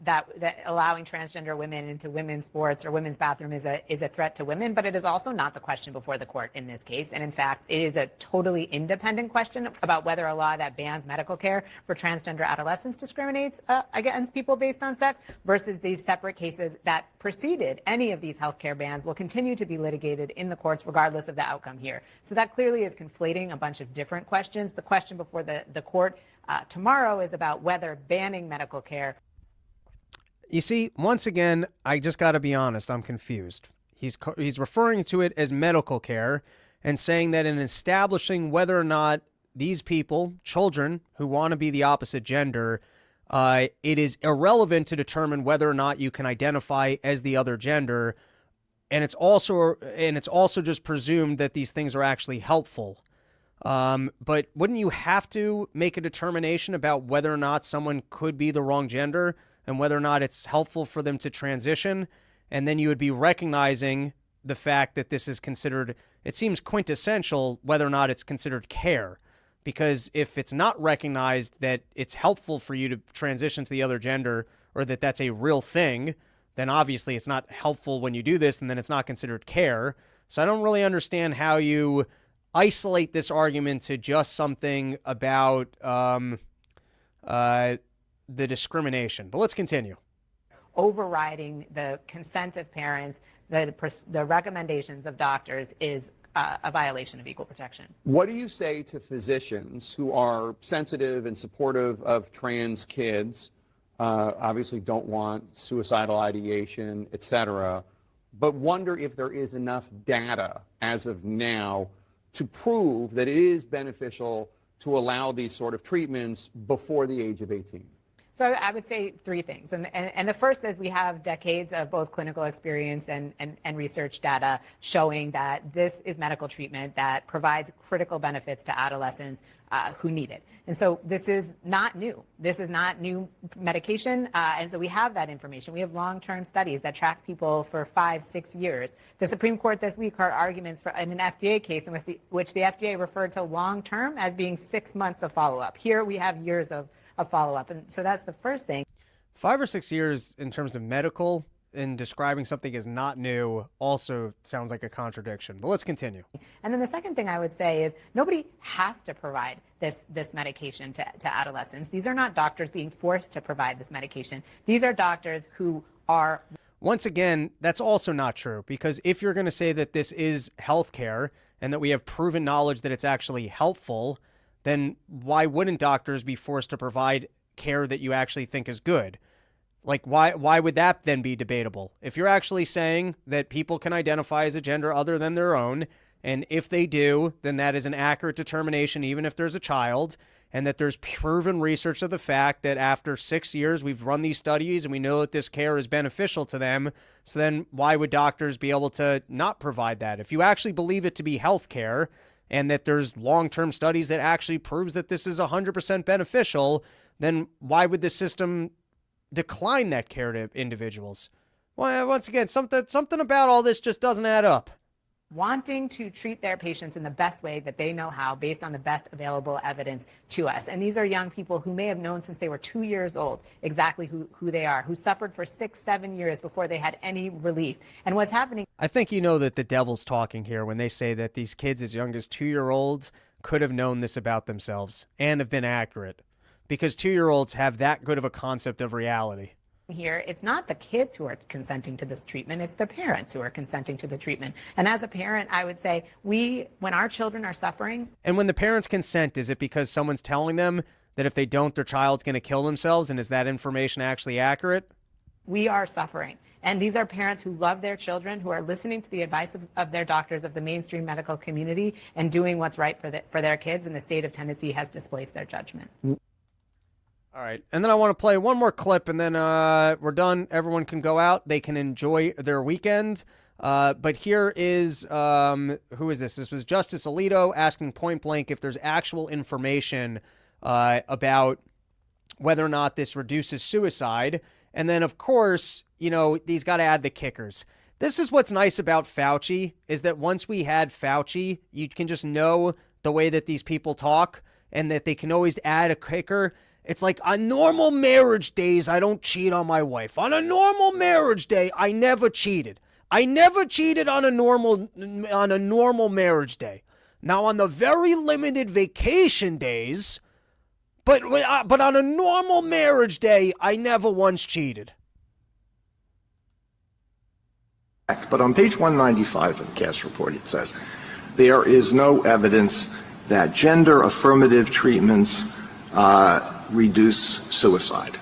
allowing transgender women into women's sports or women's bathroom is a threat to women, but it is also not the question before the court in this case. And in fact, it is a totally independent question about whether a law that bans medical care for transgender adolescents discriminates against people based on sex versus these separate cases that preceded any of these healthcare bans will continue to be litigated in the courts regardless of the outcome here. So that clearly is conflating a bunch of different questions. The question before the court tomorrow is about whether banning medical care. You see, once again, I just got to be honest, I'm confused. He's referring to it as medical care and saying that in establishing whether or not these people, children who want to be the opposite gender, it is irrelevant to determine whether or not you can identify as the other gender. And it's also just presumed that these things are actually helpful. But wouldn't you have to make a determination about whether or not someone could be the wrong gender and whether or not it's helpful for them to transition? And then you would be recognizing the fact that this is considered, it seems quintessential, whether or not it's considered care. Because if it's not recognized that it's helpful for you to transition to the other gender or that that's a real thing, then obviously it's not helpful when you do this, and then it's not considered care. So I don't really understand how you isolate this argument to just something about the discrimination. But let's continue. Overriding the consent of parents, the recommendations of doctors is a violation of equal protection. What do you say to physicians who are sensitive and supportive of trans kids, obviously don't want suicidal ideation, et cetera, but wonder if there is enough data as of now to prove that it is beneficial to allow these sort of treatments before the age of 18? So I would say three things. And the first is we have decades of both clinical experience and research data showing that this is medical treatment that provides critical benefits to adolescents who need it. And so this is not new. This is not new medication. And so we have that information. We have long-term studies that track people for 5-6 years. The Supreme Court this week heard arguments in an FDA case in which the FDA referred to long-term as being 6 months of follow-up. Here we have years of follow-up. And so that's the first thing. 5 or 6 years in terms of medical and describing something as not new also sounds like a contradiction. But let's continue. And then the second thing I would say is nobody has to provide this medication to adolescents. These are not doctors being forced to provide this medication. These are doctors who are... Once again, that's also not true, because if you're going to say that this is healthcare and that we have proven knowledge that it's actually helpful, then why wouldn't doctors be forced to provide care that you actually think is good? Like, why would that then be debatable? If you're actually saying that people can identify as a gender other than their own, and if they do, then that is an accurate determination, even if there's a child, and that there's proven research of the fact that after 6 years, we've run these studies and we know that this care is beneficial to them, so then why would doctors be able to not provide that? If you actually believe it to be health care, and that there's long-term studies that actually proves that this is 100% beneficial, then why would the system decline that care to individuals? Well, once again, something about all this just doesn't add up. Wanting to treat their patients in the best way that they know how based on the best available evidence to us. And these are young people who may have known since they were 2 years old exactly who they are, who suffered for 6-7 years before they had any relief. And what's happening... I think you know that the devil's talking here when they say that these kids as young as 2-year-olds could have known this about themselves and have been accurate, because 2-year-olds have that good of a concept of reality. Here, it's not the kids who are consenting to this treatment, it's the parents who are consenting to the treatment. And as a parent, I would say when our children are suffering... And when the parents consent, is it because someone's telling them that if they don't, their child's going to kill themselves? And is that information actually accurate? We are suffering. And these are parents who love their children, who are listening to the advice of their doctors, of the mainstream medical community, and doing what's right for their kids. And the state of Tennessee has displaced their judgment. All right. And then I want to play one more clip, and then we're done. Everyone can go out. They can enjoy their weekend. But here is, who is this? This was Justice Alito asking point blank if there's actual information about whether or not this reduces suicide. And then, of course, he's got to add the kickers. This is what's nice about Fauci, is that once we had Fauci, you can just know the way that these people talk and that they can always add a kicker. It's like, on normal marriage days, I don't cheat on my wife. On a normal marriage day, I never cheated. I never cheated on a normal marriage day. Now, on the very limited vacation days, but on a normal marriage day, I never once cheated. But on page 195 of the CAST report, it says, there is no evidence that gender affirmative treatments reduce suicide.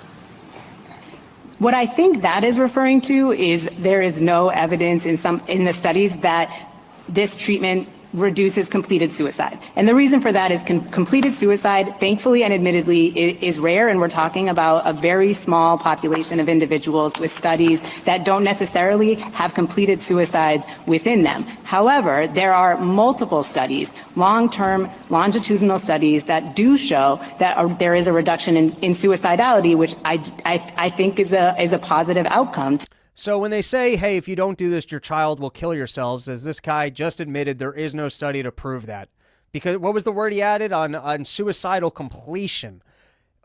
What I think that is referring to is there is no evidence in the studies that this treatment reduces completed suicide. And the reason for that is completed suicide, thankfully and admittedly, is rare, and we're talking about a very small population of individuals with studies that don't necessarily have completed suicides within them. However, there are multiple studies, long-term longitudinal studies, that do show that there is a reduction in suicidality, which I think is a positive outcome. So when they say, hey, if you don't do this, your child will kill yourselves, as this guy just admitted, there is no study to prove that. Because what was the word he added on suicidal completion?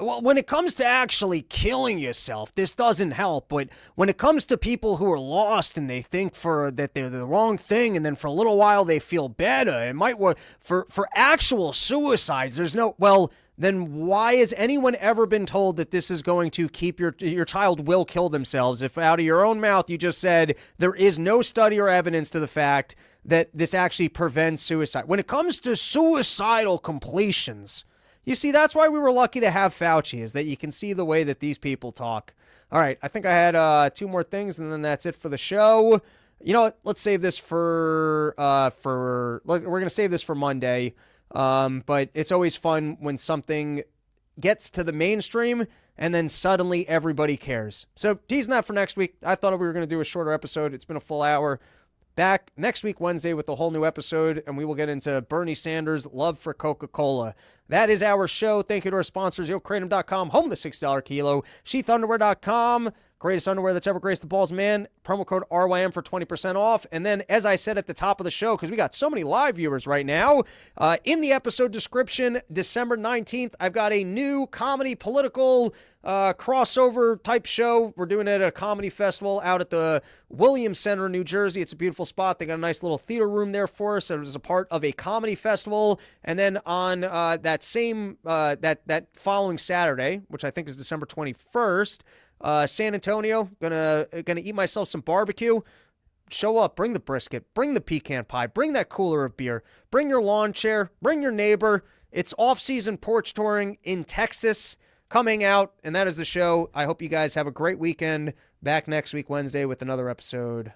Well, when it comes to actually killing yourself, this doesn't help. But when it comes to people who are lost and they think that they're the wrong thing, and then for a little while they feel better, it might work. For actual suicides, there's no, well, then why has anyone ever been told that this is going to keep your child will kill themselves, if out of your own mouth you just said there is no study or evidence to the fact that this actually prevents suicide? When it comes to suicidal completions, you see, that's why we were lucky to have Fauci, is that you can see the way that these people talk. All right, I think I had 2 more things, and then that's it for the show. You know what? Let's save this we're going to save this for Monday. But it's always fun when something gets to the mainstream and then suddenly everybody cares. So teasing that for next week. I thought we were going to do a shorter episode. It's been a full hour. Back next week, Wednesday, with a whole new episode, and we will get into Bernie Sanders' love for Coca-Cola. That is our show. Thank you to our sponsors, YoKratom.com, home of the $6 kilo, sheathunderwear.com, greatest underwear that's ever graced the balls, man. Promo code RYM for 20% off. And then, as I said at the top of the show, because we got so many live viewers right now, in the episode description, December 19th, I've got a new comedy political crossover type show. We're doing it at a comedy festival out at the Williams Center in New Jersey. It's a beautiful spot. They got a nice little theater room there for us. It was a part of a comedy festival. And then on that same that following Saturday, which I think is December 21st, San Antonio, gonna eat myself some barbecue. Show up, bring the brisket, bring the pecan pie, bring that cooler of beer, bring your lawn chair, bring your neighbor. It's off-season porch touring in Texas coming out, and that is the show. I hope you guys have a great weekend. Back next week, Wednesday, with another episode.